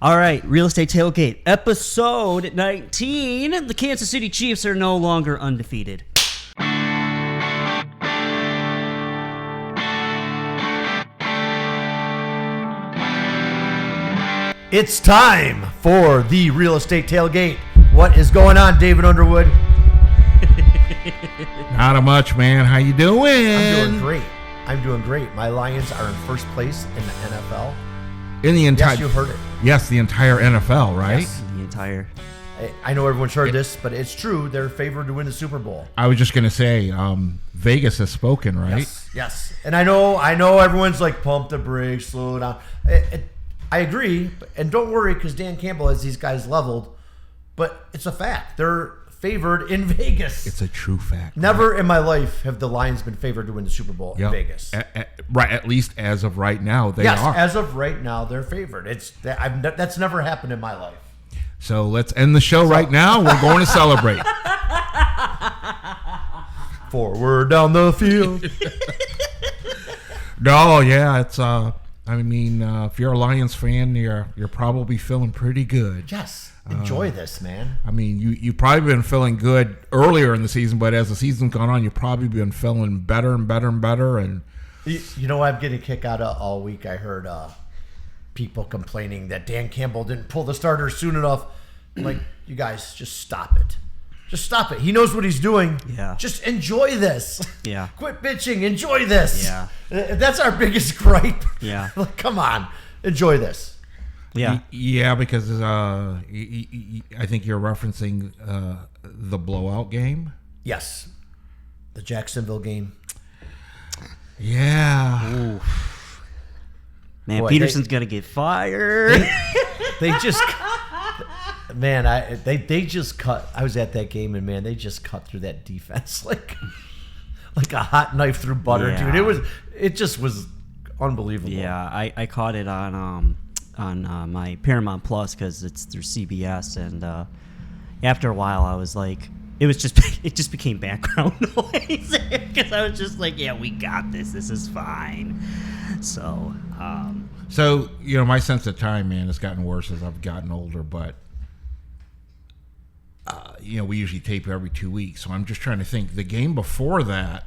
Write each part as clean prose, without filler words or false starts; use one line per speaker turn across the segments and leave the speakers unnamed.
All right, Real Estate Tailgate, episode 19. The Kansas City Chiefs are no longer undefeated.
It's time for the Real Estate Tailgate. What is going on, David Underwood?
Not much, man. How you doing?
I'm doing great. My Lions are in first place in the NFL.
In the entire,
yes, you heard it.
Yes, the entire NFL, right?
Yes.
The entire.
I know everyone's heard this, but it's true. They're favored to win the Super Bowl.
I was just going to say, Vegas has spoken, right?
Yes. And I know everyone's like, pump the brakes, slow down. I agree, and don't worry because Dan Campbell has these guys leveled, but it's a fact. They're favored in Vegas.
It's a true fact.
Never in my life have the Lions been favored to win the Super Bowl in Vegas.
At least as of right now, they are.
Yes, as of right now, they're favored. That's never happened in my life.
So let's end the show right now. We're going to celebrate.
Forward down the field.
No, yeah, it's. If you're a Lions fan, you're probably feeling pretty good.
Yes. Enjoy this, man.
I mean, you've probably been feeling good earlier in the season, but as the season's gone on, you've probably been feeling better and better and better. And
you know what I'm getting a kick out of all week? I heard people complaining that Dan Campbell didn't pull the starter soon enough. Like, you guys, just stop it. Just stop it. He knows what he's doing.
Yeah.
Just enjoy this.
Yeah.
Quit bitching. Enjoy this.
Yeah.
That's our biggest gripe.
Yeah.
Like, come on. Enjoy this.
Yeah.
Yeah, because I think you're referencing the blowout game.
Yes. The Jacksonville game.
Yeah.
Oof. Man,
Boy,
Peterson's going to get fired.
They just... Man, they just cut. I was at that game, and man, they just cut through that defense like a hot knife through butter, dude. It just was unbelievable.
Yeah, I caught it on my Paramount Plus because it's through CBS, and after a while, I was like, it just became background noise because I was just like, yeah, we got this. This is fine. So,
my sense of time, man, has gotten worse as I've gotten older, but. We usually tape every 2 weeks, so I'm just trying to think. The game before that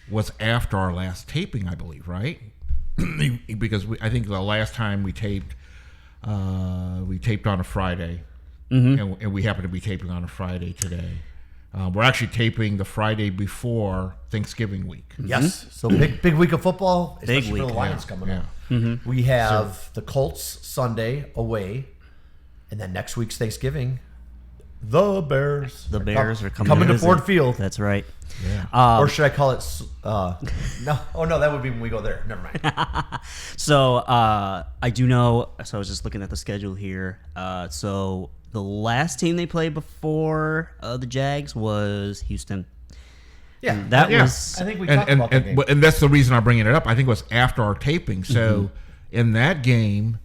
was after our last taping, I believe, right? Because I think the last time we taped on a Friday, and we happen to be taping on a Friday today. We're actually taping the Friday before Thanksgiving week.
Yes, so big week of football, especially
Big week,
for the Lions coming up.
Mm-hmm.
We have the Colts Sunday away, and then next week's Thanksgiving. The Bears.
The Bears are coming
to Ford Field.
That's right.
Yeah.
Or should I call it? No. Oh no, that would be when we go there. Never mind.
So I do know. So I was just looking at the schedule here. So the last team they played before the Jags was Houston.
Yeah,
and that was.
I think we talked about that game.
And that's the reason I'm bringing it up. I think it was after our taping. So in that game.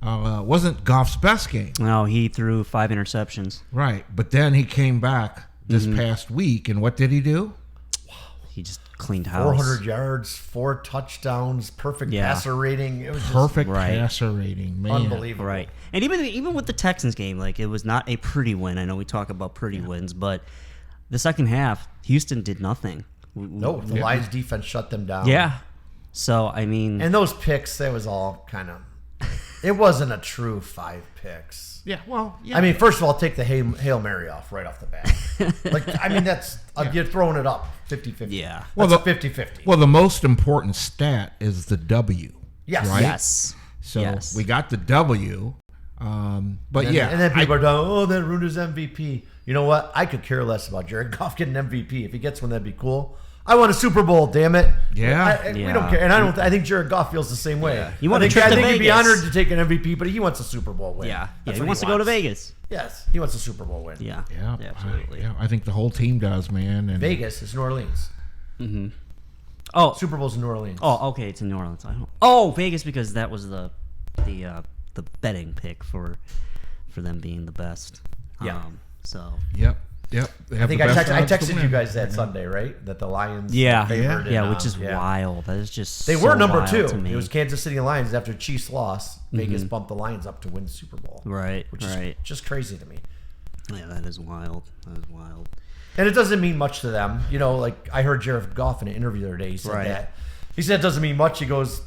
Wasn't Goff's best game.
No, he threw 5 interceptions.
Right, but then he came back this past week, and what did he do?
He just cleaned house.
400 yards, 4 touchdowns, perfect passer rating. It was
Perfect passer rating, man.
Unbelievable.
Right, and even with the Texans game, like, it was not a pretty win. I know we talk about pretty wins, but the second half, Houston did nothing.
No, the Lions defense shut them down.
Yeah, so I mean,
and those picks, that was all kind of. It wasn't a true 5 picks.
Yeah, well, yeah.
I mean, first of all, take the Hail Mary off right off the bat. That's you're throwing it up 50-50.
Yeah.
Well, that's 50-50.
Well, the most important stat is the W.
Yes.
Right?
Yes.
So we got the W. And then
people are going, that ruined his MVP. You know what? I could care less about Jared Goff getting MVP. If he gets one, that'd be cool. I want a Super Bowl, damn it.
Yeah.
We don't care. And I think Jared Goff feels the same way.
Yeah. You want a trip to
I think
Vegas.
he'd be honored to take an MVP, but he wants a Super Bowl win.
Yeah.
That's
He
what
wants to go to Vegas.
Yes. He wants a Super Bowl win.
Yeah.
Yeah.
Absolutely.
I think the whole team does, man. And
Vegas is New Orleans.
Mm-hmm. Oh.
Super Bowl's in New Orleans.
Oh, okay. It's in New Orleans. Oh, Vegas, because that was the betting pick for them being the best.
Yeah.
So.
Yep. Yep. They
I
have
think
the
I
best odds to
texted you
win.
guys that Sunday, right? That the Lions
Yeah,
favored
yeah,
in,
which is wild. That is just
They
so
were number
wild
2.
to me.
It was Kansas City Lions after Chiefs lost. Vegas bumped the Lions up to win the Super Bowl.
Right,
Which is
right.
just crazy to me.
Yeah, that is wild. That is wild.
And it doesn't mean much to them. You know, like I heard Jared Goff in an interview the other day. He said that. He said it doesn't mean much. He goes,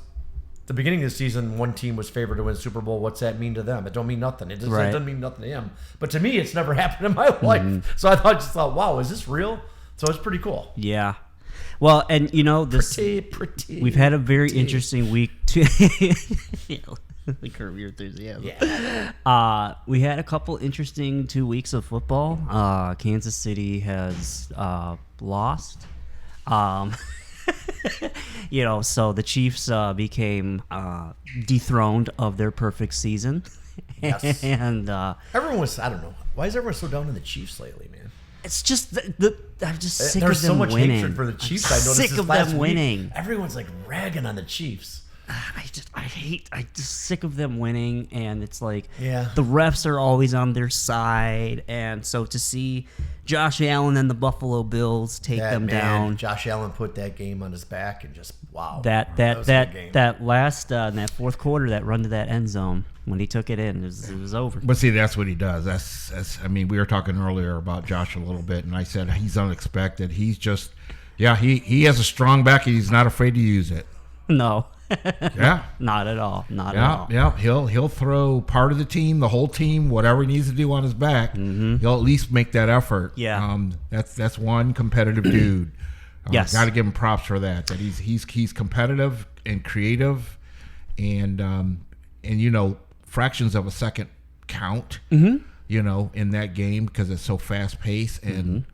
the beginning of the season, one team was favored to win the Super Bowl. What's that mean to them? It don't mean nothing. It doesn't mean nothing to him. But to me, it's never happened in my life. So I just thought, wow, is this real? So it's pretty cool.
Yeah. Well, and you know, this
Pretty.
we've had a very interesting week too. Curb your enthusiasm.
Yeah.
We had a couple interesting 2 weeks of football. Kansas City has lost. You know, so the Chiefs became dethroned of their perfect season.
Yes.
And
Everyone was, I don't know. Why is everyone so down on the Chiefs lately, man?
it's just I'm just sick
There's
of them
so much
winning.
hatred for the Chiefs.
I'm
I noticed
sick
this
of
last
them
week.
winning.
Everyone's like ragging on the Chiefs.
I'm just sick of them winning, and it's like
Yeah.
the refs are always on their side, and so to see Josh Allen and the Buffalo Bills take them down,
Josh Allen put that game on his back and just wow.
that
was a good game.
last in that fourth quarter, that run to that end zone when he took it in, it was over.
But see, that's what he does. That's. I mean, we were talking earlier about Josh a little bit, and I said he's unexpected. He's just, he has a strong back, and he's not afraid to use it.
No,
Yeah.
not at all, not at all.
Yeah, he'll throw part of the team, the whole team, whatever he needs to do on his back. He'll at least make that effort.
Yeah.
That's one competitive dude.
Yes.
Got to give him props for that. That he's competitive and creative, and you know, fractions of a second count. You know, in that game because it's so fast paced, and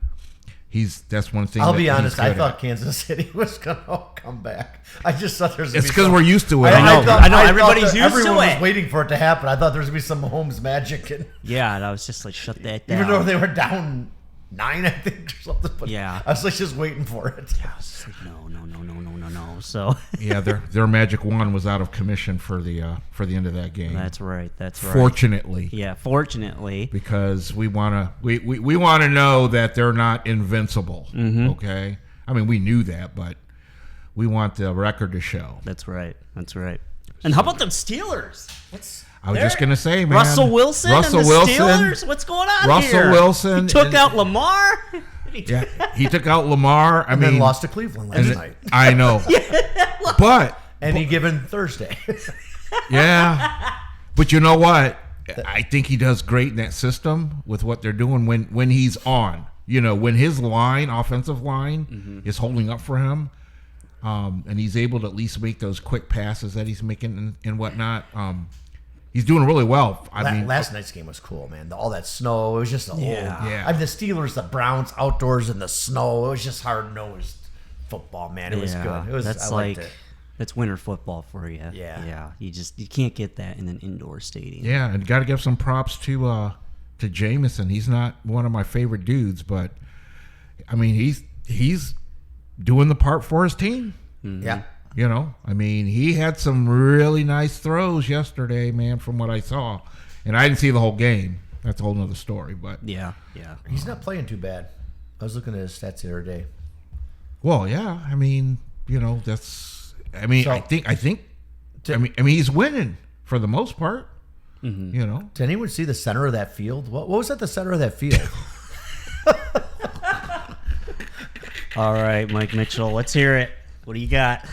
that's one thing.
I'll
that
be
he's
honest.
good
I
at.
thought Kansas City was gonna come back. I just thought there's.
It's because we're used to it.
I know, everybody's used to
everyone
it.
was waiting for it to happen. I thought there was gonna be some Mahomes magic, and
Yeah, and I was just like, shut that down.
even though they were down 9, I think, or something. But
Yeah.
I was like just waiting for it.
I was just like, no. So
Yeah, their magic wand was out of commission for the end of that game.
that's right.
Fortunately.
Yeah, fortunately.
Because we wanna know that they're not invincible. Okay, I mean we knew that, but we want the record to show.
That's right. And how about them Steelers?
I was just gonna say, man,
Russell Wilson and the Steelers? What's going on
Russell
here?
Wilson
He took
and-
out Lamar?
Yeah, he took out Lamar. I
And
mean,
then lost to Cleveland last night.
I know, but
Any given Thursday.
yeah, but you know what? I think he does great in that system with what they're doing when he's on. You know, when his offensive line is holding up for him, and he's able to at least make those quick passes that he's making and whatnot. He's doing really well. I mean,
last night's game was cool, man. All that snow, it was just
Yeah.
I mean, the Steelers, the Browns, outdoors in the snow. It was just hard-nosed football, man. It was good. It was.
That's
I liked
like
it.
that's winter football for you.
Yeah.
You can't get that in an indoor stadium.
yeah, and got to give some props to Jameson. He's not one of my favorite dudes, but I mean, he's doing the part for his team.
Yeah.
You know, I mean, he had some really nice throws yesterday, man, from what I saw. And I didn't see the whole game. That's a whole nother story. But
Yeah.
He's not playing too bad. I was looking at his stats the other day.
well, yeah, I mean, you know, that's. I mean,
So-
I think. I mean, he's winning for the most part. You know,
Did anyone see the center of that field? What was at the center of that field?
All right, Mike Mitchell, let's hear it. What do you got?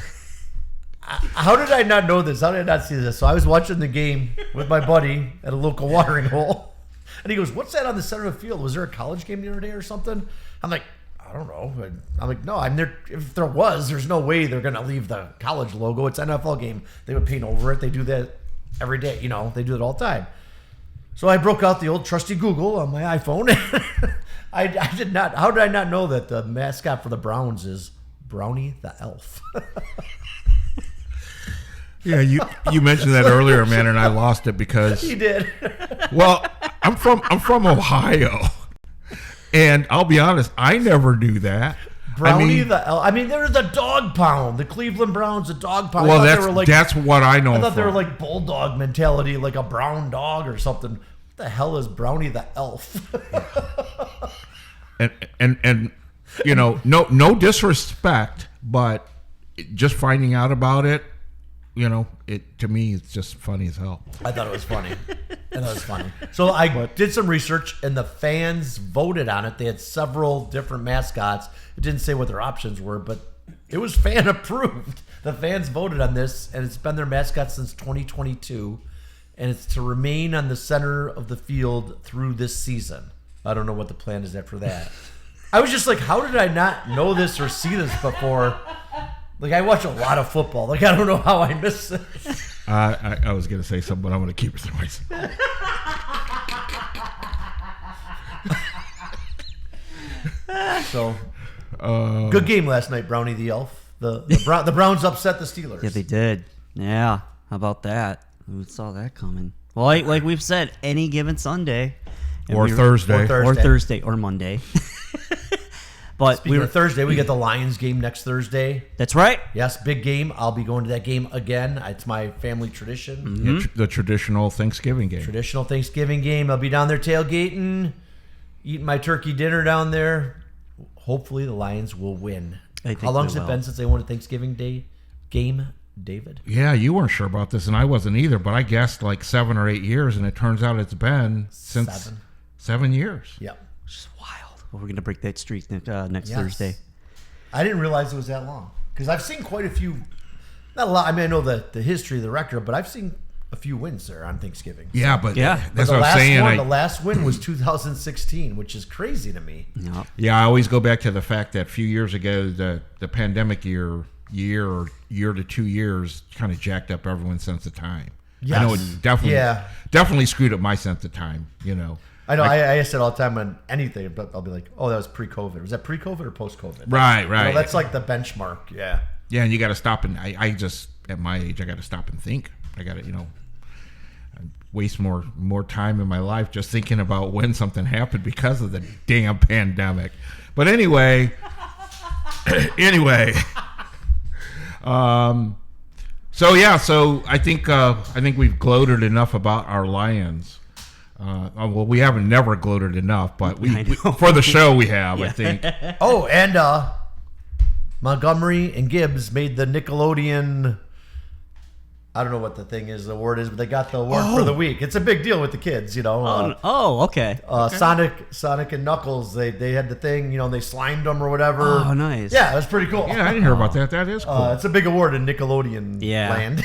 How did I not know this? How did I not see this? So I was watching the game with my buddy at a local watering hole, and he goes, "What's that on the center of the field? Was there a college game the other day or something?" I'm like, "I don't know." I'm like, "No, I'm there. If there was, there's no way they're gonna leave the college logo. It's an NFL game. They would paint over it. They do that every day. You know, they do it all the time." So I broke out the old trusty Google on my iPhone. I did not. How did I not know that the mascot for the Browns is Brownie the elf?
yeah. You mentioned that earlier, man, and I lost it because.
He did.
Well, I'm from Ohio, and I'll be honest, I never knew that.
Brownie the elf. I mean, there's the dog pound. The Cleveland Browns, the dog pound.
Well,
I thought
that's
they were like,
that's what I know.
I thought they were
from.
like bulldog mentality, like a brown dog or something. What the hell is Brownie the elf?
and no disrespect, but just finding out about it, it to me it's just funny as hell.
I thought it was funny. So I did some research, and the fans voted on it. They had several different mascots. It didn't say what their options were, but it was fan approved. The fans voted on this, and it's been their mascot since 2022, and it's to remain on the center of the field through this season. I don't know what the plan is after that. I was just like, how did I not know this or see this before? Like, I watch a lot of football. Like, I don't know how I missed this.
I was going to say something, but I'm going to keep it to myself.
So, good game last night, Brownie the Elf. The Browns upset the Steelers.
Yeah, they did. Yeah, how about that? Who saw that coming? Well, like we've said, any given Sunday.
Or Thursday.
Or Monday. But
Speaking of Thursday, we get the Lions game next Thursday.
That's right.
Yes, big game. I'll be going to that game again. It's my family tradition.
Mm-hmm. The traditional Thanksgiving game.
Traditional Thanksgiving game. I'll be down there tailgating, eating my turkey dinner down there. Hopefully the Lions will win. How long has it been since they won a Thanksgiving Day game, David?
Yeah, you weren't sure about this, and I wasn't either, but I guessed like 7 or 8 years, and it turns out it's been since 7 years.
Yep.
Which is wild. Well, we're going to break that streak next Thursday.
I didn't realize it was that long, because I've seen quite a few, not a lot. I mean, I know the history of the record, but I've seen a few wins there on Thanksgiving.
Yeah, but that's
but
what I'm saying.
The last win was 2016, which is crazy to me.
Yep.
Yeah, I always go back to the fact that a few years ago, the pandemic year or year to 2 years kind of jacked up everyone's sense of time.
Yes.
I know it definitely screwed up my sense of time,
I know. I say it all the time on anything, but I'll be like, "Oh, that was pre-COVID." Was that pre-COVID or post-COVID?
Right.
That's like the benchmark. Yeah.
Yeah, and you got to stop and I just at my age I got to stop and think. I got to waste more time in my life just thinking about when something happened because of the damn pandemic. But anyway. So I think we've gloated enough about our Lions. Well, we haven't never gloated enough, but we for the show we have, I think.
Oh, and Montgomery and Gibbs made the Nickelodeon. I don't know what the word is, but they got the award for the week. It's a big deal with the kids,
Okay.
Sonic and Knuckles, they had the thing, they slimed them or whatever.
Oh, nice.
Yeah, it was pretty cool.
Yeah, I didn't hear about that. That is cool.
It's a big award in Nickelodeon land.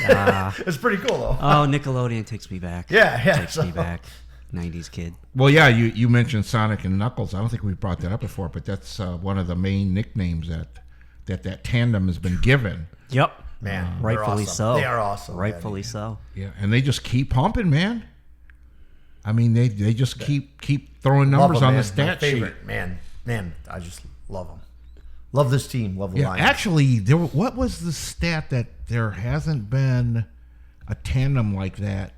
It's pretty cool, though.
Oh, Nickelodeon takes me back.
Yeah.
Takes me back. 90s kid.
Well, yeah, you mentioned Sonic and Knuckles. I don't think we brought that up before, but that's one of the main nicknames that tandem has been given.
Yep.
Man,
rightfully
awesome.
so.
They are awesome.
Rightfully so.
Yeah, and they just keep pumping, man. I mean, they just keep throwing numbers on the stat sheet.
Man, I just love them. Love this team. Love the Lions.
Actually, what was the stat that there hasn't been a tandem like that?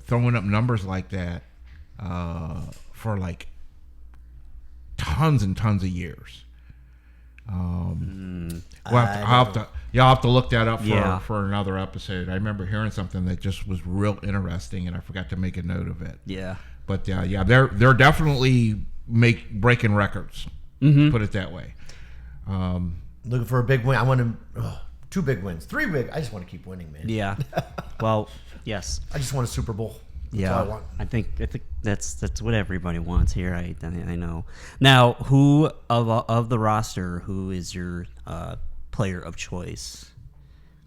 Throwing up numbers like that for like tons and tons of years. Y'all have to look that up for another episode. I remember hearing something that just was real interesting, and I forgot to make a note of it.
Yeah,
but they're definitely breaking records. Mm-hmm. Put it that way.
Looking for a big win. I want 2 big wins, 3 big. I just want to keep winning, man.
Yeah. Well, yes.
I just want a Super Bowl. That's all I want.
I think that's what everybody wants here. I know. Now, who of the roster? Who is your player of choice?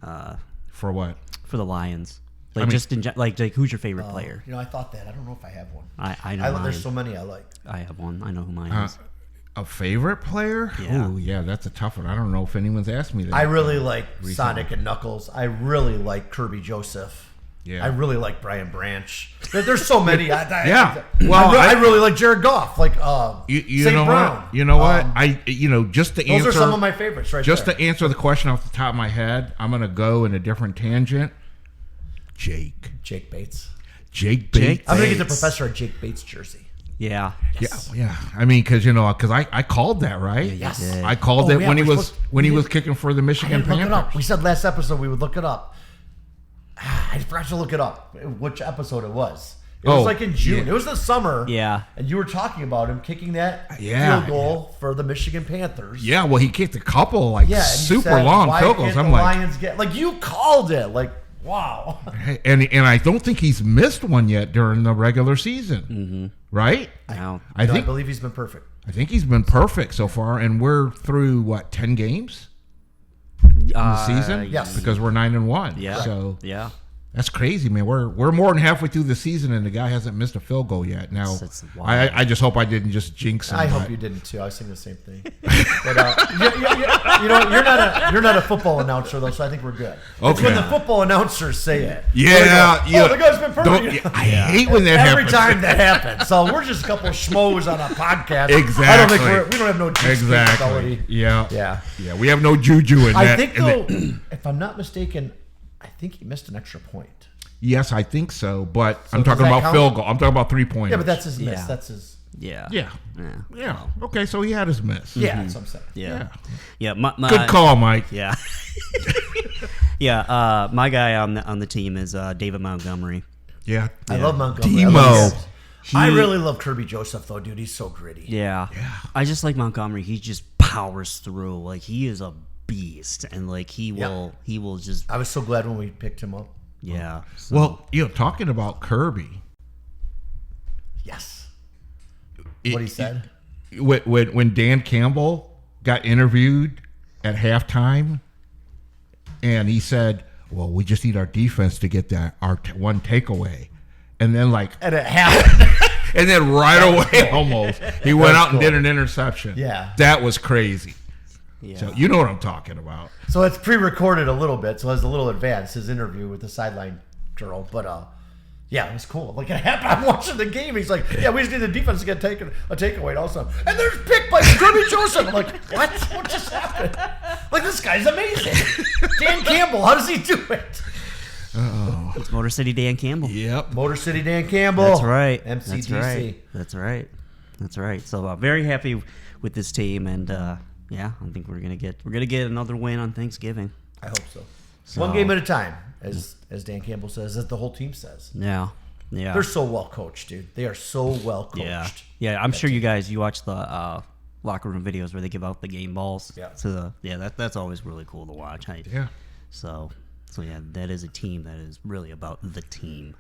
For what?
For the Lions. Like who's your favorite player?
I thought that. I don't know if I have one.
I know.
There's so many I like.
I have one. I know who mine is.
A favorite player?
Yeah.
Oh, yeah, that's a tough one. I don't know if anyone's asked me that.
I really like recently. Sonic and Knuckles. I really like Kirby Joseph.
Yeah.
I really like Brian Branch. There's so many.
Yeah.
I really like Jared Goff. Like
you
St.
know
Brown.
What? You know what? Just to answer.
Those are some of my favorites, right
Just
there.
to answer the question off the top of my head, I'm going to go in a different tangent. Jake
Bates.
Jake Bates.
I'm going to get the Professor of Jake Bates jersey.
Yeah.
Yes.
Yeah. I mean, because I called that, right?
Yeah,
yes.
did.
I called it when he was kicking for the Michigan Panthers.
Look it up. We said last episode we would look it up. I forgot to look it up. Which episode it was? It was like in June.
yeah.
It was the summer.
Yeah.
And you were talking about him kicking that
Yeah.
field goal for the Michigan Panthers.
Yeah, well, he kicked a couple like
Yeah, and you
super
said,
long
why
field goals.
can't
I'm
the
like,
Lions get like you called it. Like, wow.
and I don't think he's missed one yet during the regular season, right?
No.
I
I
think
believe he's been perfect.
he's been perfect so far, and we're through what 10 games in the season?
yes.
because we're 9-1.
Yeah.
so
Yeah.
that's crazy, man. We're more than halfway through the season, and the guy hasn't missed a field goal yet. Now,
That's wild.
I just hope I didn't just jinx him.
I hope
but-
you didn't too. I was thinking the same thing. But you know, you're not a football announcer though, so I think we're good. It's when
Okay.
the football announcers say it.
Yeah,
They go,
yeah.
the guy's been
Don't-
perfect.
I hate when that
Every
happens.
time that happens. So we're just a couple of schmoes on a podcast.
Exactly.
I don't think we don't have no juice
Exactly.
capability.
Yeah.
Yeah.
Yeah. We have no juju in
I
that.
think
in that-
though, if I'm not mistaken, I think he missed an extra point.
Yes, I think so. But
So
I'm
does
talking
that
about
count?
field goal. I'm talking about 3-pointers.
Yeah, but that's his miss.
Yeah.
That's his.
Yeah.
Yeah.
Yeah.
Yeah. Okay, so he had his miss.
Yeah, that's what I'm saying.
Yeah.
Yeah.
Yeah. My,
Good call, Mike.
Yeah. Yeah. My guy on the team is David Montgomery.
Yeah.
I love Montgomery.
Demo.
I really love Kirby Joseph though, dude. He's so gritty.
Yeah.
Yeah.
I just like Montgomery. He just powers through. Like he is a beast, and like he will just
I was so glad when we picked him up.
yeah. So,
Well, talking about Kirby,
Yes.
it-
What he said.
when Dan Campbell got interviewed at halftime, and he said, "Well, we just need our defense to get our one takeaway," and then
And it happened.
and then right away almost he went out and
cool.
did an interception.
Yeah.
that was crazy.
yeah.
So you know what I'm talking about.
So it's pre-recorded a little bit, so it's a little advanced, his interview with the sideline girl. But yeah, it was cool. Like it happened. I'm watching the game. He's like, "Yeah, we just need the defense to get a takeaway also." And there's pick by Kirby Joseph. I'm like, "What? What just happened?" Like this guy's amazing. Dan Campbell, how does he do it?
It's Motor City Dan Campbell.
Yep.
Motor City Dan Campbell.
That's right.
MCDC.
That's right. That's right. That's right. So very happy with this team, and yeah, I think we're gonna get another win on Thanksgiving.
I hope so.
So-
One game at a time, as Dan Campbell says, as the whole team says.
Yeah. Yeah.
They're so well coached, dude. They are so well coached.
Yeah. Yeah. I'm sure you watch the locker room videos where they give out the game balls.
Yeah.
That's always really cool to watch.
Yeah.
So yeah, that is a team that is really about the team.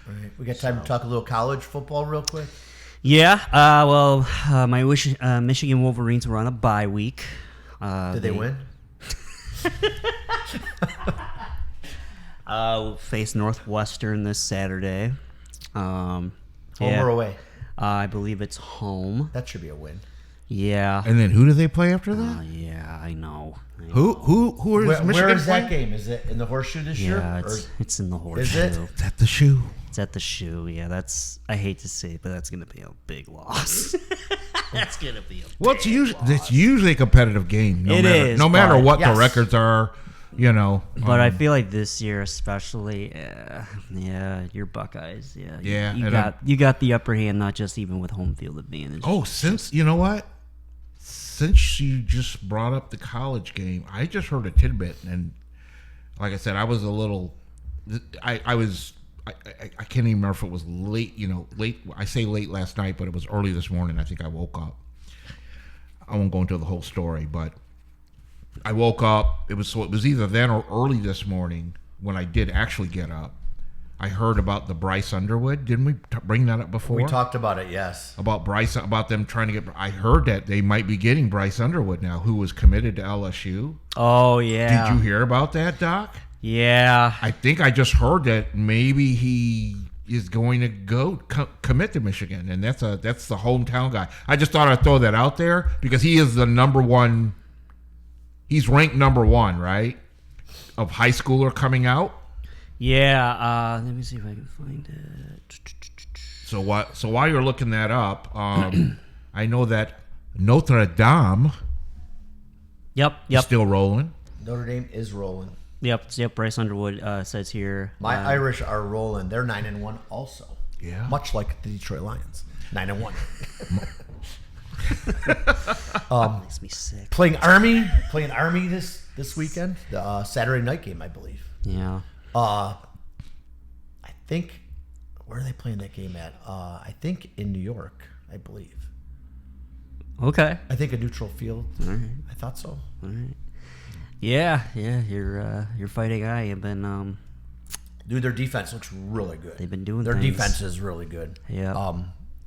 All right. We got time to talk a little college football real quick.
Yeah. My Michigan Wolverines were on a bye week.
Did they win?
Face Northwestern this Saturday.
Home
yeah.
or away?
I believe it's home.
That should be a win.
Yeah.
And then who do they play after that?
Yeah, I know.
Who is Michigan
Where is that
playing?
game? Is it in the Horseshoe this year?
Yeah,
Or-
it's in the Horseshoe.
it?
Is that the shoe?
It's at the Shoe. Yeah, I hate to say it, but that's gonna be a big loss. That's gonna be a
Well, it's usually a competitive game.
It is,
no matter
but-
what
yes.
the records are.
But I feel like this year, especially, yeah, your Buckeyes, yeah,
Yeah,
you
and
got the upper hand, not just even with home field advantage.
since you know what, since you just brought up the college game, I just heard a tidbit, and like I said, I was a little, I can't even remember if it was late. Late. I say late last night, but it was early this morning. I think I woke up. I won't go into the whole story, but I woke up. It was either then or early this morning when I did actually get up. I heard about the Bryce Underwood. Didn't we bring that up before?
We talked about it, yes.
About Bryce, about them trying to get. I heard that they might be getting Bryce Underwood now, who was committed to LSU.
Oh yeah.
Did you hear about that, Doc?
Yeah.
I think I just heard that maybe he is going to commit to Michigan, and that's the hometown guy. I just thought I'd throw that out there because he is the number one. He's ranked number one, right, of high schooler coming out.
Yeah. Let me see if I can find it.
So while you're looking that up, I know that Notre Dame is
Yep.
still rolling.
Notre Dame is rolling.
Yep. Bryce Underwood says here.
My Irish are rolling. They're 9-1 also.
Yeah.
Much like the Detroit Lions. 9-1.
Makes me sick.
Playing Army this weekend. The Saturday night game, I believe.
Yeah.
I think Where are they playing that game at? I think in New York, I believe.
Okay.
I think a neutral field.
All right.
I thought so.
All right. Yeah. Your fighting eye have been
Dude, their defense looks really good.
They've been doing
their
things.
defense is really good.
Yeah.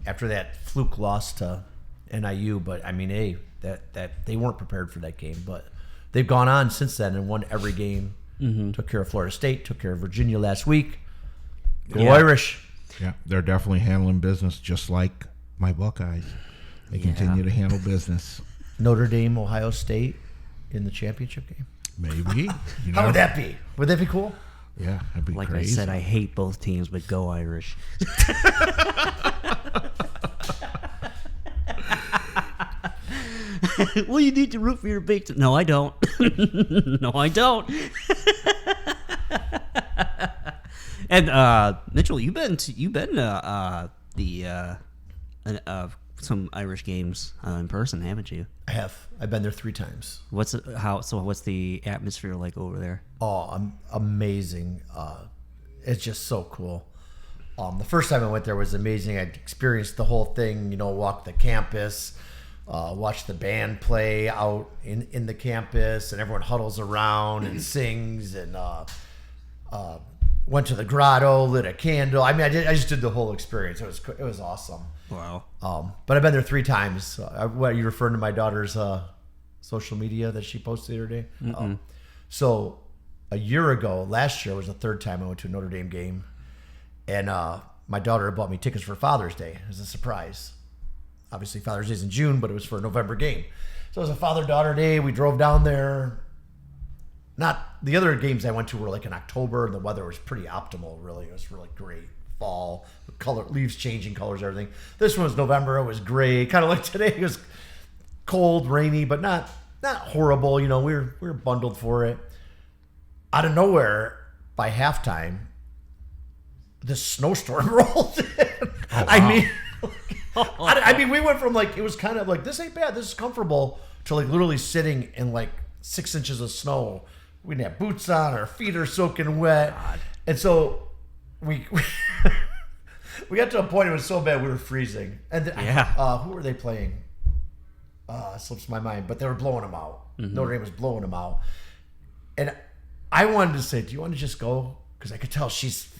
After that fluke loss to NIU, but I mean, hey, that they weren't prepared for that game, but they've gone on since then and won every game.
Mm-hmm.
Took care of Florida State, took care of Virginia last week. Go
Yeah.
Irish.
Yeah, they're definitely handling business just like my Buckeyes. They continue to handle business.
Notre Dame, Ohio State in the championship game.
Maybe. You
How
know?
would that be? Would that be cool?
Yeah, that'd be
Like
crazy.
I said, I hate both teams, but go Irish. Well, you need to root for your big team. No, I don't. No, I don't. And Mitchell, you've been to some Irish games in person, haven't you?
I have. I've been there 3 times.
What's the atmosphere like over there?
Oh, amazing. It's just so cool. The first time I went there was amazing. I experienced the whole thing, walked the campus, watched the band play out in the campus, and everyone huddles around and sings, and went to the grotto, lit a candle. I mean, I just did the whole experience. It was awesome.
Wow.
But I've been there 3 times. What, are you referring to my daughter's social media that she posted the other day? So a year ago, last year was the 3rd time I went to a Notre Dame game, and my daughter bought me tickets for Father's Day as a surprise. Obviously, Father's Day's in June, but it was for a November game. So it was a Father-Daughter Day. We drove down there. Not the other games I went to were like in October, and the weather was pretty optimal. Really, it was really great. Fall, color, leaves changing colors, everything. This one was November. It was gray, kind of like today. It was cold, rainy, but not horrible. We were bundled for it. Out of nowhere, by halftime, this snowstorm rolled in.
Oh, wow.
I mean, we went from it was kind of like, this ain't bad, this is comfortable, to literally sitting in 6 inches of snow. We didn't have boots on, our feet are soaking wet. God. And so we got to a point, it was so bad we were freezing. And who were they playing? Slips my mind, but they were blowing them out. Mm-hmm. Notre Dame was blowing them out. And I wanted to say, do you want to just go? Because I could tell she's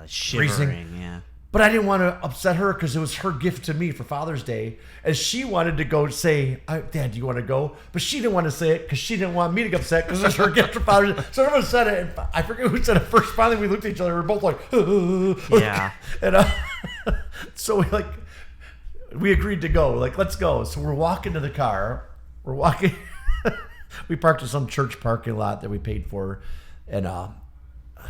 shivering,
freezing.
yeah.
But I didn't want to upset her because it was her gift to me for Father's Day. And she wanted to go say, Dad, do you want to go? But she didn't want to say it because she didn't want me to get upset because it was her gift for Father's Day. So everyone said it. And I forget who said it first. Finally, we looked at each other. We were both like,
yeah.
And so we agreed to go. Let's go. So we're walking to the car. We're walking. We parked in some church parking lot that we paid for. And I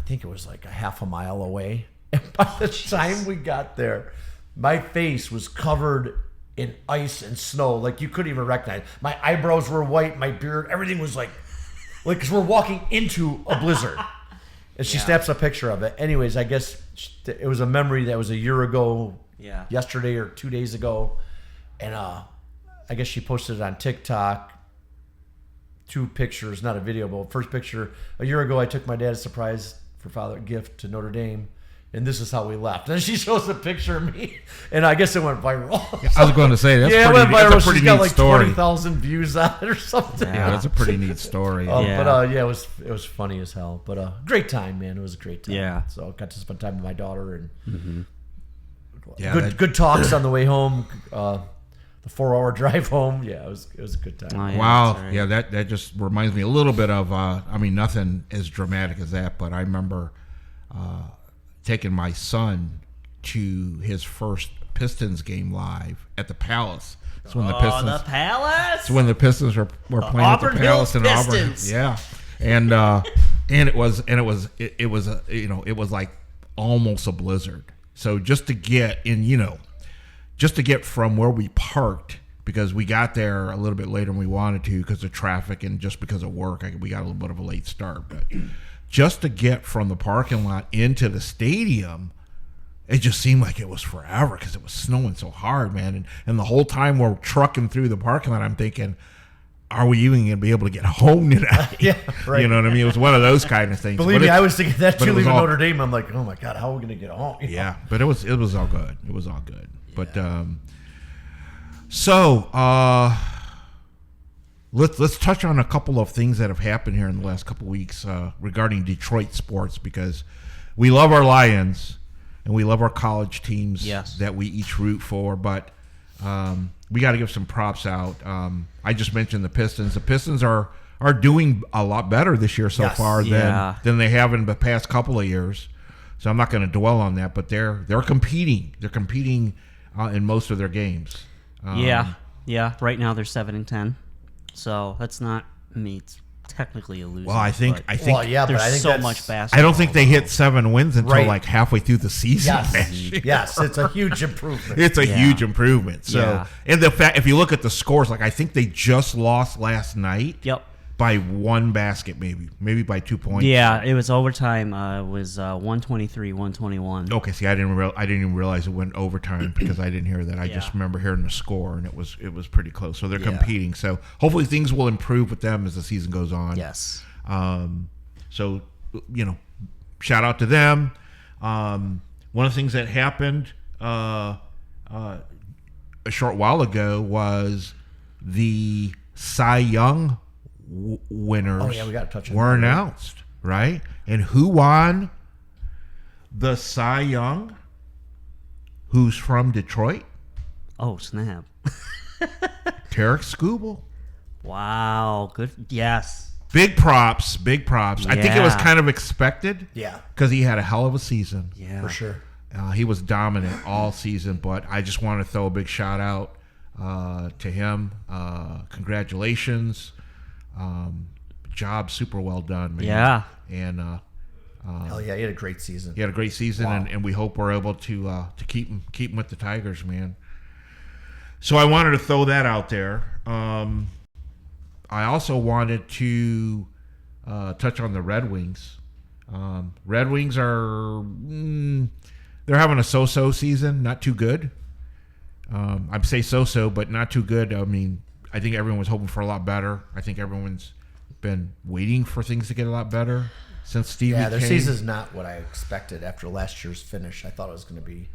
think it was a half a mile away. And by the time we got there, my face was covered in ice and snow. You couldn't even recognize. My eyebrows were white. My beard, everything was because we're walking into a blizzard. And she snaps a picture of it. Anyways, I guess it was a memory that was a year ago, yesterday or 2 days ago. And I guess she posted it on TikTok. 2 pictures, not a video, but first picture. A year ago, I took my dad a surprise for father gift to Notre Dame. And this is how we left. And she shows a picture of me, and I guess it went viral.
I was going to say that's
it went viral.
That's a pretty
She's got
neat story.
20,000 views on it or something.
Yeah, that's a pretty neat story.
But it was funny as hell. But great time, man. It was a great time.
Yeah.
So I got to spend time with my daughter and good talks on the way home. The 4-hour drive home. Yeah, it was a good time.
Oh, yeah,
wow.
right.
Yeah, that just reminds me a little bit of. Nothing as dramatic as that, but I remember. Taking my son to his first Pistons game live at the Palace. It's when the Pistons.
The Palace.
It's when the Pistons were playing
Auburn
at the Palace
Hills
in Auburn.
Pistons.
Yeah, and it was like almost a blizzard. So just to get from where we parked, because we got there a little bit later than we wanted to because of traffic and just because of work, we got a little bit of a late start, but. Just to get from the parking lot into the stadium, it just seemed like it was forever because it was snowing so hard, man. And the whole time we're trucking through the parking lot, I'm thinking, are we even going to be able to get home tonight?
Yeah, right.
You know what I mean? It was one of those kind of things.
Believe me, I was thinking that too. Leaving
all,
Notre Dame, I'm like, oh my god, how are we going to get home? You know?
Yeah, but it was all good. It was all good.
Yeah.
But let's touch on a couple of things that have happened here in the last couple of weeks regarding Detroit sports, because we love our Lions and we love our college teams that we each root for, but we got to give some props out. I just mentioned the Pistons. The Pistons are doing a lot better this year so far than they have in the past couple of years. So I'm not going to dwell on that, but they're competing. They're competing in most of their games.
Yeah. Right now they're 7-10. So that's not. I mean, it's technically a loser.
Well, I think.
Well, yeah,
there's
but I think
so much basketball.
I don't think they hit 7 wins until like halfway through the season.
Yes, it's a huge improvement.
It's a huge improvement. So, and the fact, if you look at the scores, like I think they just lost last night.
Yep.
By one basket, maybe by 2 points.
Yeah, it was overtime. It was 123-121.
Okay, see, I didn't even realize it went overtime because I didn't hear that. I just remember hearing the score, and it was pretty close. So they're competing. So hopefully things will improve with them as the season goes on.
Yes.
So shout out to them. One of the things that happened a short while ago was the Cy Young winners
we got to touch on
were
that,
announced, right? And who won the Cy Young? Who's from Detroit?
Oh, snap.
Tarik Skubal.
Wow. Good. Yes.
Big props. I think it was kind of expected.
Yeah.
Because he had a hell of a season.
Yeah.
For sure.
He was dominant all season, but I just want to throw a big shout out to him. Congratulations. Job super well done, man.
Yeah.
And
hell yeah, he had a great season.
He had a great season, and we hope we're able to keep him with the Tigers, man. So I wanted to throw that out there. I also wanted to touch on the Red Wings. Red Wings are they're having a so-so season, not too good. I'd say so-so, but not too good. I mean, I think everyone was hoping for a lot better. I think everyone's been waiting for things to get a lot better since Stevie came.
Yeah, their season's not what I expected after last year's finish. I thought it was going to be.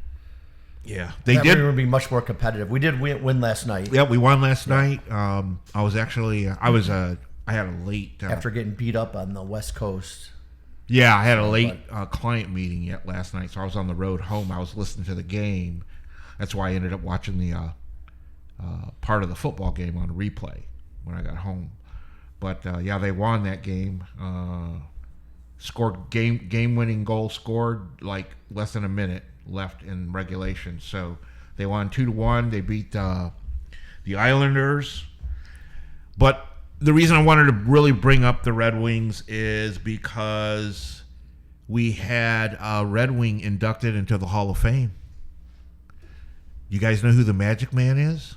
Yeah, they did.
It would be much more competitive. We did win last night.
Yeah, we won last night. I was actually, I had a late
after getting beat up on the West Coast.
Yeah, I had a late client meeting last night, so I was on the road home. I was listening to the game. That's why I ended up watching the part of the football game on replay when I got home. But they won that game. Scored game-winning goal scored like less than a minute left in regulation. So they won 2-1. They beat the Islanders. But the reason I wanted to really bring up the Red Wings is because we had a Red Wing inducted into the Hall of Fame. You guys know who the Magic Man is?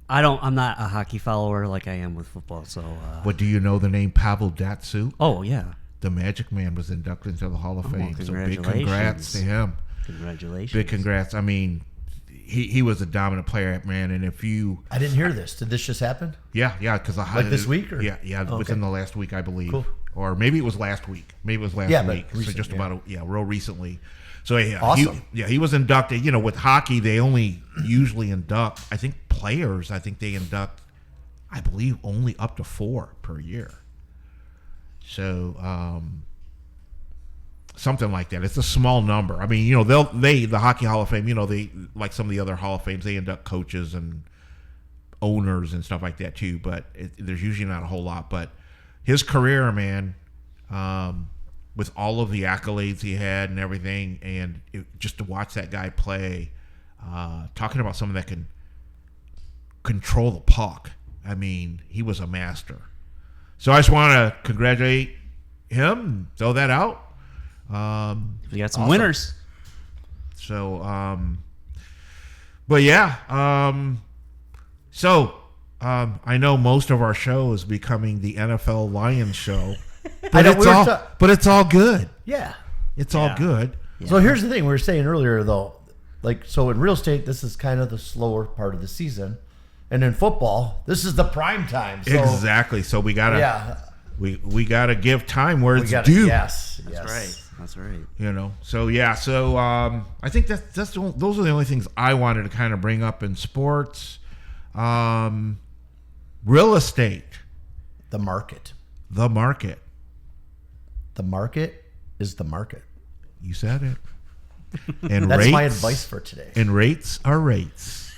I'm not a hockey follower like I am with football, so.
But do you know the name Pavel Datsyuk?
Oh yeah.
The Magic Man was inducted into the Hall of Fame.
Well,
so big congrats to him.
Congratulations.
Big congrats. I mean, he was a dominant player, man. And if you,
I didn't hear this. Did this just happen?
Yeah, because
like this week, or
within the last week, I believe.
Cool.
Or maybe it was last week. Maybe it was last week. So just about real recently. So
awesome.
He was inducted. You know, with hockey, they only usually induct. I think players. I think they induct. I believe only up to 4 per year. So something like that. It's a small number. I mean, you know, the Hockey Hall of Fame. You know, they like some of the other Hall of Fames. They induct coaches and owners and stuff like that too. But there's usually not a whole lot. But his career, man. With all of the accolades he had and everything, and just to watch that guy play, talking about someone that can control the puck. I mean, he was a master. So I just want to congratulate him and throw that out.
We got some winners.
So, but yeah. I know most of our show is becoming the NFL Lions show. But it's all good.
Yeah.
It's all good.
Yeah. So here's the thing we were saying earlier, though. So in real estate, this is kind of the slower part of the season. And in football, this is the prime time. So,
Exactly. So we gotta we gotta give time where it's due.
Yes,
That's right.
You know. So yeah. So I think those are the only things I wanted to kind of bring up in sports. Real estate.
The market.
The market.
The market is the market.
You said it. And
That's
rates,
my advice for today.
And rates are rates.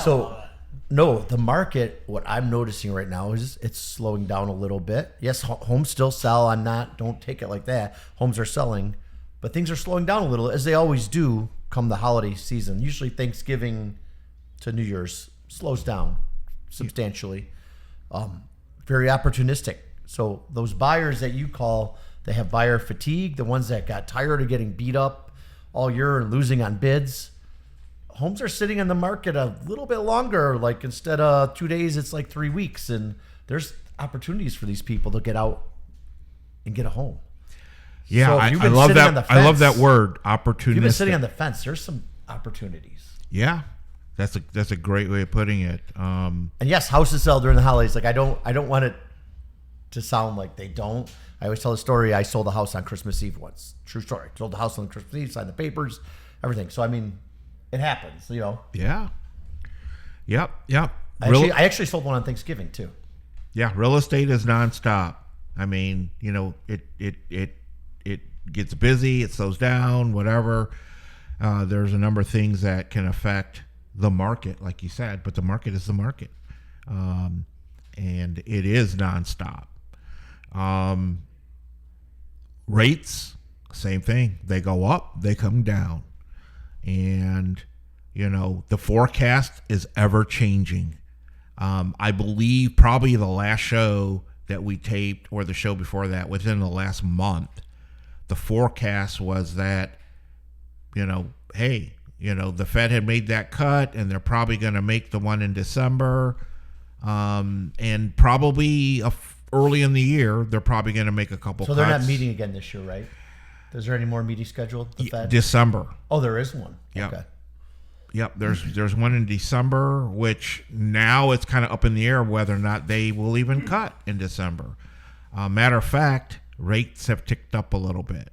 So, no, the market, what I'm noticing right now is it's slowing down a little bit. Yes, homes still sell. Don't take it like that. Homes are selling, but things are slowing down a little, as they always do come the holiday season. Usually Thanksgiving to New Year's slows down substantially. Very opportunistic. So those buyers that you call, they have buyer fatigue, the ones that got tired of getting beat up all year and losing on bids. Homes are sitting on the market a little bit longer. Like instead of 2 days, it's like 3 weeks. And there's opportunities for these people to get out and get a home.
Yeah,
So
I
if you've been
love
sitting on the
that. I love
fence-
that word, opportunistic.
If you've been sitting on the fence, there's some opportunities.
Yeah, that's a great way of putting it.
And yes, houses sell during the holidays. Like I don't want it to sound like they don't. I always tell the story. I sold a house on Christmas Eve once. True story. Sold the house on Christmas Eve, signed the papers, everything. So I mean, it happens. You know.
Yeah. Yep.
I actually sold one on Thanksgiving too.
Yeah, real estate is nonstop. I mean, you know, it gets busy, it slows down, whatever. There's a number of things that can affect the market, like you said, but the market is the market, and it is nonstop. Rates, same thing. They go up, they come down, and you know the forecast is ever changing. I believe probably the last show that we taped, or the show before that, within the last month, the forecast was that, you know, hey, you know, the Fed had made that cut, and they're probably going to make the one in December, and probably early in the year, they're probably going to make a couple.
So
cuts.
they're not meeting again this year, right? Is there any more meetings scheduled? The Fed?
December.
Oh, there is one.
Yep.
Okay.
Yep, there's one in December, which now it's kind of up in the air whether or not they will even cut in December. Matter of fact, rates have ticked up a little bit.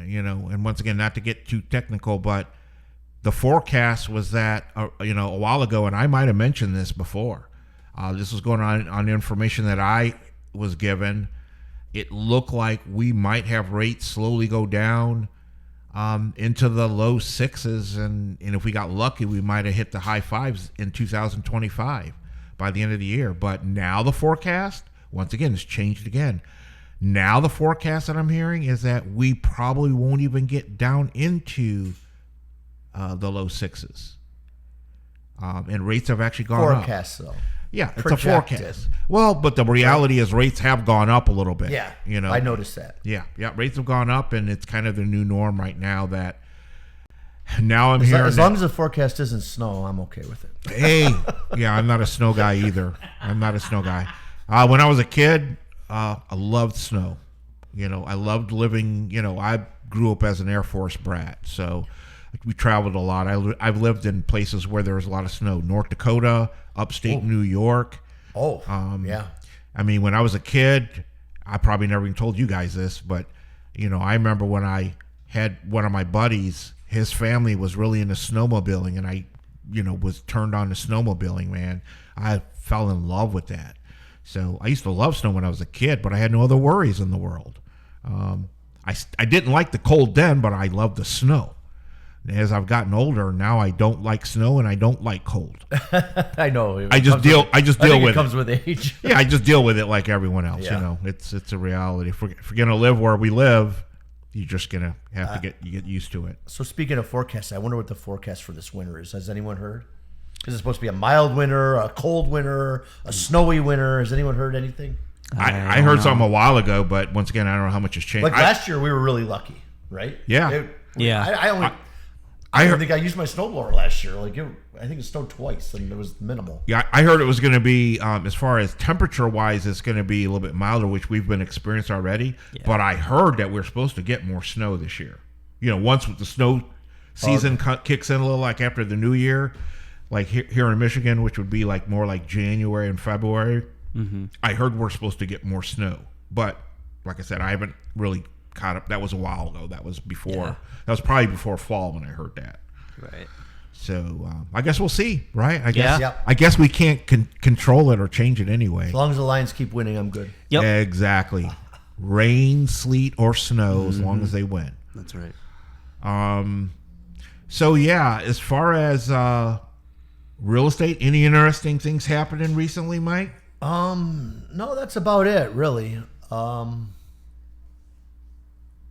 You know, and once again, not to get too technical, but the forecast was that, you know, a while ago, and I might have mentioned this before. This was going on information that I was given. It looked like we might have rates slowly go down into the low sixes, and if we got lucky, we might have hit the high fives in 2025 by the end of the year. But now the forecast, once again, has changed again. Now the forecast that I'm hearing is that we probably won't even get down into the low sixes, and rates have actually gone up.
Forecast though.
Yeah, it's
Projected.
a forecast. Well, but the reality is rates have gone up a little bit.
Yeah,
you know,
I noticed that.
Yeah, rates have gone up, and it's kind of the new norm right now. That now I'm hearing.
As long as the forecast isn't snow, I'm okay with it.
Hey, yeah, I'm not a snow guy either. I'm not a snow guy. When I was a kid, I loved snow. You know, I loved living. You know, I grew up as an Air Force brat, so we traveled a lot. I've lived in places where there was a lot of snow. North Dakota, upstate New York.
Oh, yeah.
I mean, when I was a kid, I probably never even told you guys this, but, you know, I remember when I had one of my buddies, his family was really into snowmobiling, and I, you know, was turned on to snowmobiling, man. I fell in love with that. So I used to love snow when I was a kid, but I had no other worries in the world. I didn't like the cold then, but I loved the snow. As I've gotten older, now I don't like snow and I don't like cold.
I know.
I just deal with
it. Comes with age.
Yeah, I just deal with it like everyone else.
Yeah.
You know, it's a reality. If we're gonna live where we live, you're just gonna have to get used to it.
So speaking of forecasts, I wonder what the forecast for this winter is. Has anyone heard? Is it supposed to be a mild winter, a cold winter, a snowy winter? Has anyone heard anything?
I heard something a while ago, but once again, I don't know how much has changed.
Like last year, we were really lucky, right?
Yeah.
I think I used my snowblower last year. Like I think it snowed twice, and it was minimal.
Yeah, I heard it was going to be, as far as temperature-wise, it's going to be a little bit milder, which we've been experiencing already. Yeah. But I heard that we're supposed to get more snow this year. You know, once the snow season kicks in a little, like after the new year, like here in Michigan, which would be like more like January and February. I heard we're supposed to get more snow, but like I said, I haven't really caught up. That was a while ago. That was before.
Yeah.
That was probably before fall when I heard that.
Right.
So I guess we'll see, right? I guess.
Yeah.
I guess we can't control it or change it anyway.
As long as the Lions keep winning, I'm good.
Yep.
Exactly. Rain, sleet, or snow, as long as they win.
That's right.
So yeah, as far as real estate, any interesting things happening recently, Mike?
No, that's about it, really.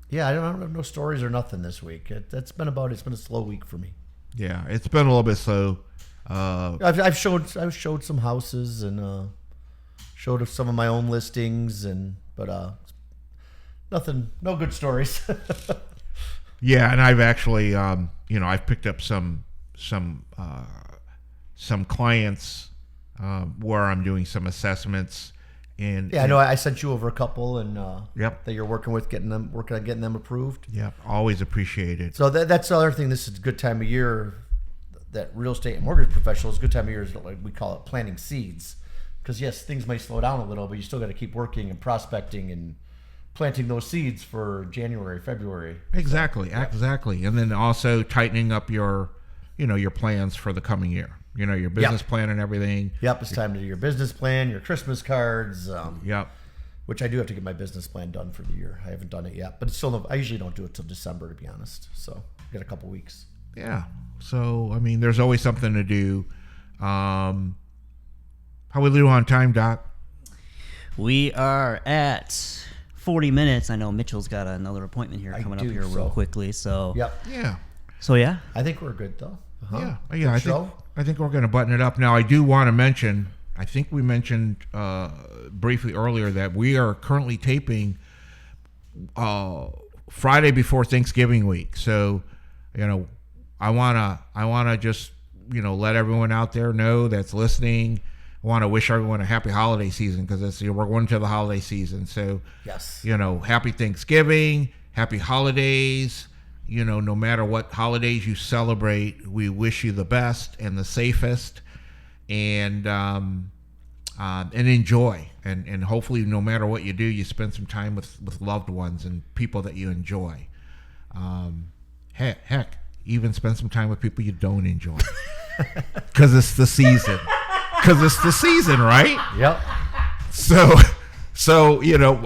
Yeah, I don't have no stories or nothing this week. It's been a slow week for me.
Yeah, it's been a little bit slow.
I've showed some houses and showed some of my own listings, but nothing, no good stories.
Yeah, and I've actually, I've picked up some clients where I'm doing some assessments. And
yeah, I know I sent you over a couple, and
Yep.
that you're working on getting them approved.
Yeah, always appreciate it.
So that's the other thing. This is a good time of year. That real estate and mortgage professionals, good time of year is like we call it planting seeds. Because yes, things may slow down a little, but you still got to keep working and prospecting and planting those seeds for January, February.
Exactly. And then also tightening up your plans for the coming year. Your business plan and everything.
Yep, it's time to do your business plan, your Christmas cards.
Yep.
Which I do have to get my business plan done for the year. I haven't done it yet, but it's still. I usually don't do it till December, to be honest. So I got a couple weeks.
Yeah. So I mean, there's always something to do. How we do on time, Doc?
We are at 40 minutes. I know Mitchell's got another appointment here coming up here real quickly. So
Yep.
Yeah.
So yeah.
I think we're good though.
Yeah.
Good
I think we're going to button it up. Now, I do want to mention, I think we mentioned briefly earlier that we are currently taping Friday before Thanksgiving week. So, I wanna just let everyone out there know that's listening. I want to wish everyone a happy holiday season because we're going to the holiday season. So,
yes,
happy Thanksgiving, happy holidays. No matter what holidays you celebrate, we wish you the best and the safest, and enjoy. And hopefully, no matter what you do, you spend some time with loved ones and people that you enjoy. Heck, even spend some time with people you don't enjoy, because it's the season. Right?
Yep.
So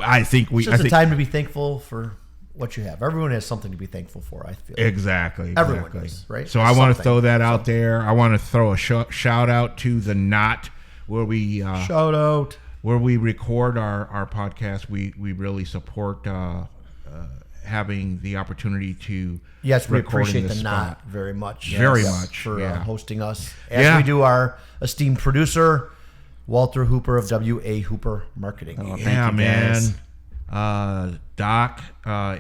I think
It's just a time to be thankful for what you have. Everyone has something to be thankful for, I feel.
Exactly.
Everyone does, right?
So I want to throw that out there. I want to throw a shout out to the Knot, where we
shout out
where we record our podcast. We really support having the opportunity to
yes, we
record
appreciate
in
the
this
Knot
spot.
very much.
Very
Yes,
much,
for
yeah.
hosting us, as we do our esteemed producer Walter Hooper of WA Hooper Marketing.
Oh, thank
Yeah,
you,
man.
guys.
Doc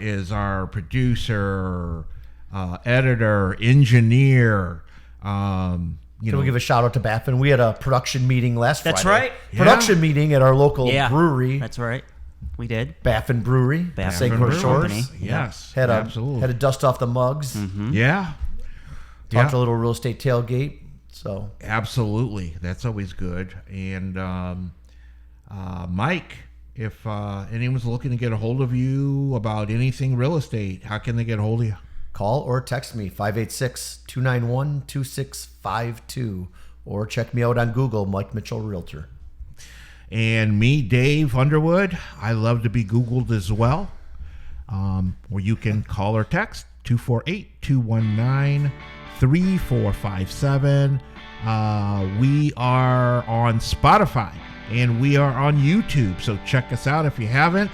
is our producer, editor, engineer.
Can we give a shout out to Baffin? We had a production meeting last
That's
Friday.
right.
Production meeting at our local brewery,
That's right. We did.
Baffin Brewery,
Baffin
St. Croix
Brewery
Shores.
Company.
Yes,
Had
absolutely.
to dust off the mugs.
Yeah.
Talked a little real estate tailgate. So
Absolutely. That's always good. And Mike, if anyone's looking to get a hold of you about anything real estate, how can they get a hold of you?
call or text me 586-291-2652, or check me out on Google, Mike Mitchell Realtor.
And me, Dave Underwood, I love to be Googled as well. Or you can call or text 248-219-3457. We are on Spotify and we are on YouTube, so check us out if you haven't.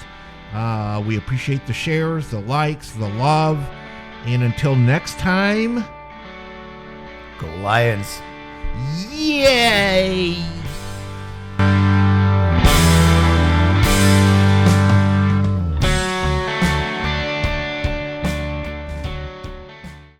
We appreciate the shares, the likes, the love. And until next time,
Go Lions.
yay!